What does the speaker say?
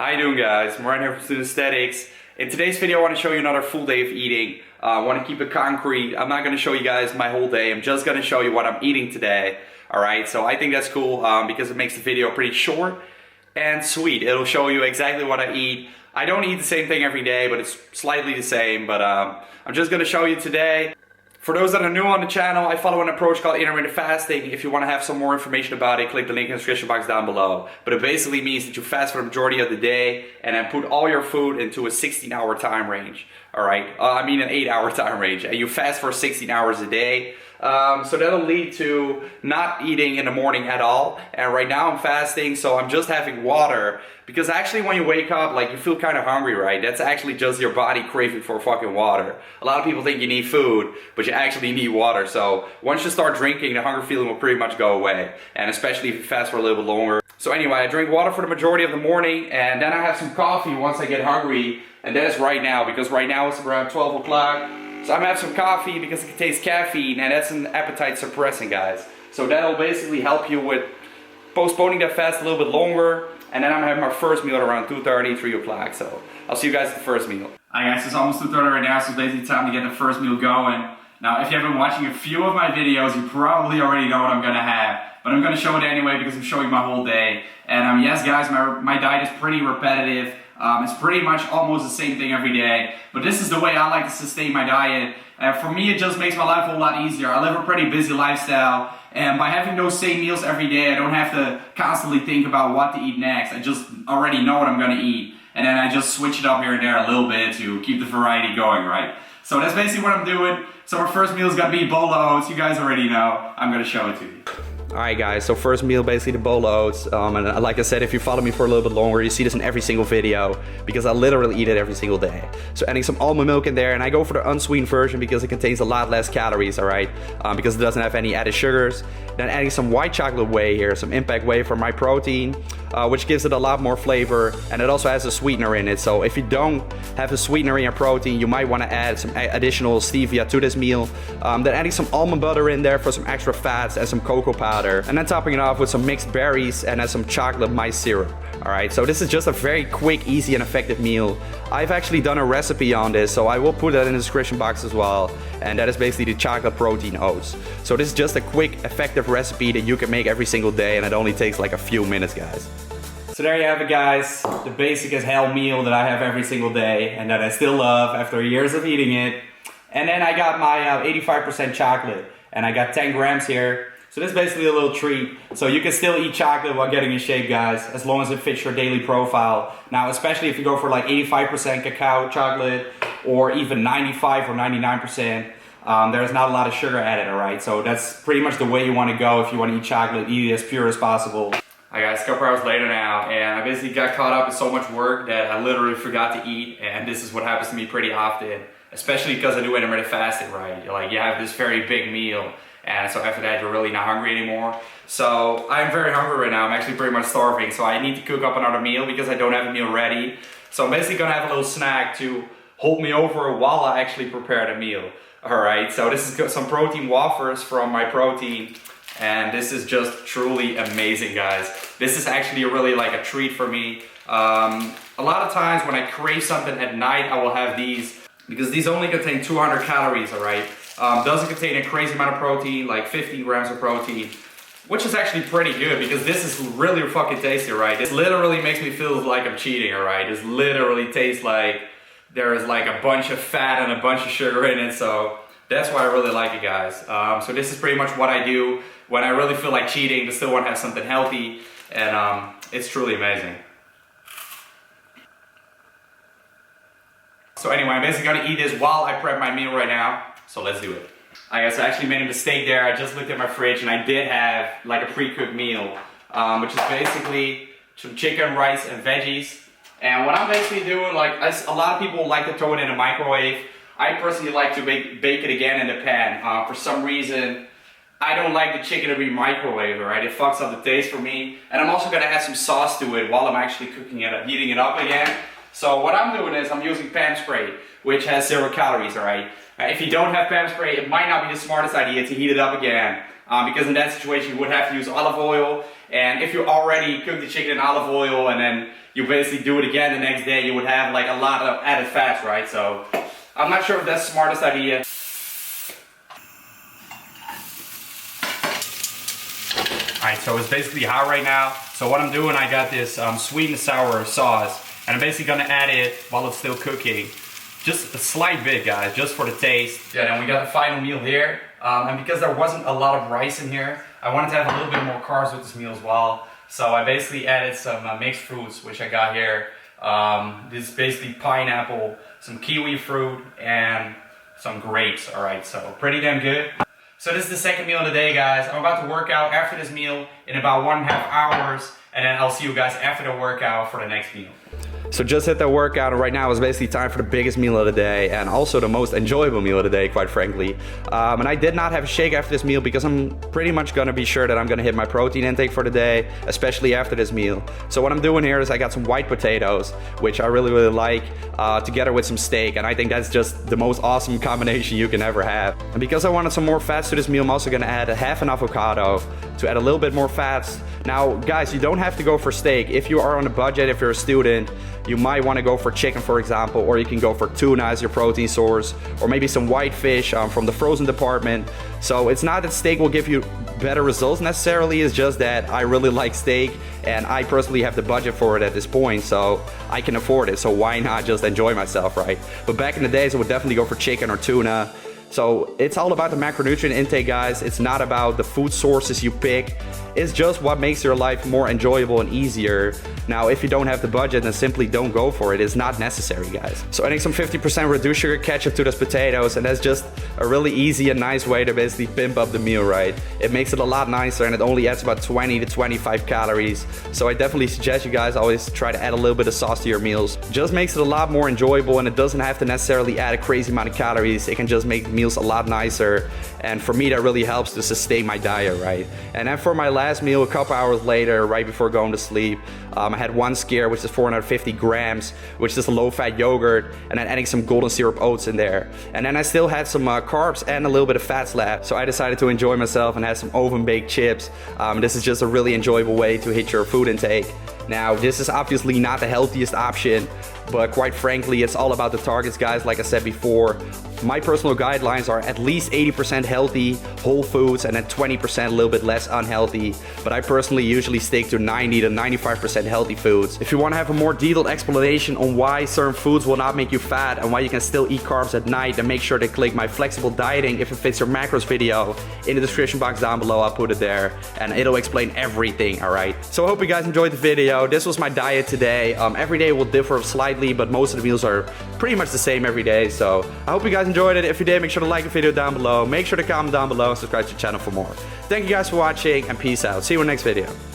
How you doing, guys? Moran here from Student Aesthetics. In today's video I want to show you another full day of eating. I want to keep it concrete. I'm not going to show you guys my whole day. I'm just going to show you what I'm eating today. Alright, so I think that's cool because it makes the video pretty short and sweet. It'll show you exactly what I eat. I don't eat the same thing every day, but it's slightly the same. But I'm just going to show you today. For those that are new on the channel, I follow an approach called intermittent fasting. If you want to have some more information about it, click the link in the description box down below. But it basically means that you fast for the majority of the day and then put all your food into a 16-hour time range. Alright, I mean an 8-hour time range. And you fast for 16 hours a day. So that'll lead to not eating in the morning at all. And right now I'm fasting, so I'm just having water. Because actually when you wake up, like, you feel kind of hungry, right? That's actually just your body craving for fucking water. A lot of people think you need food, but you actually need water. So once you start drinking, the hunger feeling will pretty much go away. And especially if you fast for a little bit longer. So anyway, I drink water for the majority of the morning, and then I have some coffee once I get hungry. And that is right now, because right now it's around 12 o'clock. So I'm gonna have some coffee because it contains caffeine, and that's an appetite suppressant, guys. So that'll basically help you with postponing that fast a little bit longer. And then I'm having my first meal at around 2:30, 3 o'clock. So I'll see you guys at the first meal. Alright guys, it's almost 2:30 right now, so it's basically time to get the first meal going. Now, if you have been watching a few of my videos, you probably already know what I'm gonna have. But I'm gonna show it anyway because I'm showing my whole day. And yes guys, my diet is pretty repetitive. It's pretty much almost the same thing every day. But this is the way I like to sustain my diet. For me, it just makes my life a whole lot easier. I live a pretty busy lifestyle. And by having those same meals every day, I don't have to constantly think about what to eat next. I just already know what I'm going to eat. And then I just switch it up here and there a little bit to keep the variety going, right? So that's basically what I'm doing. So our first meal is going to be bowl of oats. You guys already know. I'm going to show it to you. Alright guys, so first meal basically the bowl of oats, and like I said, if you follow me for a little bit longer, you see this in every single video, because I literally eat it every single day. So adding some almond milk in there, and I go for the unsweetened version because it contains a lot less calories, alright, because it doesn't have any added sugars. Then adding some white chocolate whey here, some impact whey for my protein, which gives it a lot more flavor, and it also has a sweetener in it. So if you don't have a sweetener in your protein, you might want to add some additional stevia to this meal. Then adding some almond butter in there for some extra fats and some cocoa powder. And then topping it off with some mixed berries and then some chocolate mice syrup. Alright, so this is just a very quick, easy, and effective meal. I've actually done a recipe on this, so I will put that in the description box as well. And that is basically the chocolate protein oats. So this is just a quick, effective recipe that you can make every single day, and it only takes like a few minutes, guys. So there you have it, guys. The basic as hell meal that I have every single day and that I still love after years of eating it. And then I got my 85% chocolate, and I got 10 grams here. So this is basically a little treat. So you can still eat chocolate while getting in shape, guys, as long as it fits your daily profile. Now, especially if you go for like 85% cacao chocolate or even 95 or 99%, there's not a lot of sugar added, alright? So that's pretty much the way you want to go if you want to eat chocolate, eat it as pure as possible. Alright guys, a couple hours later now, and I basically got caught up in so much work that I literally forgot to eat, and this is what happens to me pretty often, especially because I do intermittent fasting, right? Like, you have this very big meal, and so after that you're really not hungry anymore. So I'm very hungry right now. I'm actually pretty much starving, so I need to cook up another meal because I don't have a meal ready. So I'm basically gonna have a little snack to hold me over while I actually prepare the meal. Alright, so this is some protein wafers from my protein, and this is just truly amazing, guys. This is actually really like a treat for me. A lot of times when I crave something at night, I will have these, because these only contain 200 calories, alright? Doesn't contain a crazy amount of protein, like 15 grams of protein, which is actually pretty good because this is really fucking tasty, right? This literally makes me feel like I'm cheating, alright? This literally tastes like there is like a bunch of fat and a bunch of sugar in it, so that's why I really like it, guys. So this is pretty much what I do when I really feel like cheating but still want to have something healthy, and it's truly amazing. So anyway, I'm basically gonna eat this while I prep my meal right now. So let's do it. I guess I actually made a mistake there. I just looked at my fridge and I did have like a pre-cooked meal, which is basically some chicken, rice, and veggies. And what I'm basically doing, like, a lot of people like to throw it in a microwave. I personally like to bake it again in the pan. For some reason, I don't like the chicken to be microwaved, right? It fucks up the taste for me. And I'm also gonna add some sauce to it while I'm actually cooking it up, heating it up again. So what I'm doing is I'm using Pam spray, which has 0 calories, alright? If you don't have Pam spray, it might not be the smartest idea to heat it up again, because in that situation you would have to use olive oil, and if you already cook the chicken in olive oil and then you basically do it again the next day, you would have like a lot of added fats, right? So I'm not sure if that's the smartest idea. Alright, so it's basically hot right now. So what I'm doing, I got this sweet and sour sauce, and I'm basically gonna add it while it's still cooking. Just a slight bit, guys, just for the taste. Yeah, then we got the final meal here. And because there wasn't a lot of rice in here, I wanted to have a little bit more carbs with this meal as well. So I basically added some mixed fruits, which I got here. This is basically pineapple, some kiwi fruit, and some grapes. Alright, so pretty damn good. So this is the second meal of the day, guys. I'm about to work out after this meal in about 1.5 hours, and then I'll see you guys after the workout for the next meal. So just hit that workout, and right now is basically time for the biggest meal of the day, and also the most enjoyable meal of the day, quite frankly. And I did not have a shake after this meal because I'm pretty much gonna be sure that I'm gonna hit my protein intake for the day, especially after this meal. So what I'm doing here is I got some white potatoes, which I really like, together with some steak, and I think that's just the most awesome combination you can ever have. And because I wanted some more fats to this meal, I'm also gonna add half an avocado to add a little bit more fats. Now, guys, you don't have to go for steak. If you are on a budget, if you're a student, you might want to go for chicken, for example, or you can go for tuna as your protein source, or maybe some white fish from the frozen department. So it's not that steak will give you better results necessarily, it's just that I really like steak, and I personally have the budget for it at this point, so I can afford it, so why not just enjoy myself, right? But back in the days, I would definitely go for chicken or tuna. So it's all about the macronutrient intake, guys. It's not about the food sources you pick. It's just what makes your life more enjoyable and easier. Now, if you don't have the budget, then simply don't go for it. It's not necessary, guys. So adding some 50% reduced sugar ketchup to those potatoes, and that's just a really easy and nice way to basically pimp up the meal, right? It makes it a lot nicer, and it only adds about 20 to 25 calories. So I definitely suggest you guys always try to add a little bit of sauce to your meals. Just makes it a lot more enjoyable, and it doesn't have to necessarily add a crazy amount of calories. It can just make meals a lot nicer, and for me that really helps to sustain my diet, right? And then for my last meal, a couple hours later, right before going to sleep, I had one skyr, which is 450 grams, which is a low-fat yogurt, and then adding some golden syrup oats in there. And then I still had some carbs and a little bit of fats left, so I decided to enjoy myself and had some oven-baked chips. This is just a really enjoyable way to hit your food intake. Now, this is obviously not the healthiest option, but quite frankly, it's all about the targets, guys. Like I said before, my personal guidelines are at least 80% healthy, whole foods, and then 20% a little bit less unhealthy. But I personally usually stick to 90 to 95% healthy foods. If you want to have a more detailed explanation on why certain foods will not make you fat and why you can still eat carbs at night, then make sure to click my flexible dieting if it fits your macros video in the description box down below. I'll put it there, and it'll explain everything, alright? So I hope you guys enjoyed the video. This was my diet today. Every day will differ slightly, but most of the meals are pretty much the same every day. So I hope you guys enjoyed it. If you did, make sure to like the video down below. Make sure to comment down below and subscribe to the channel for more. Thank you guys for watching, and peace out. See you in the next video.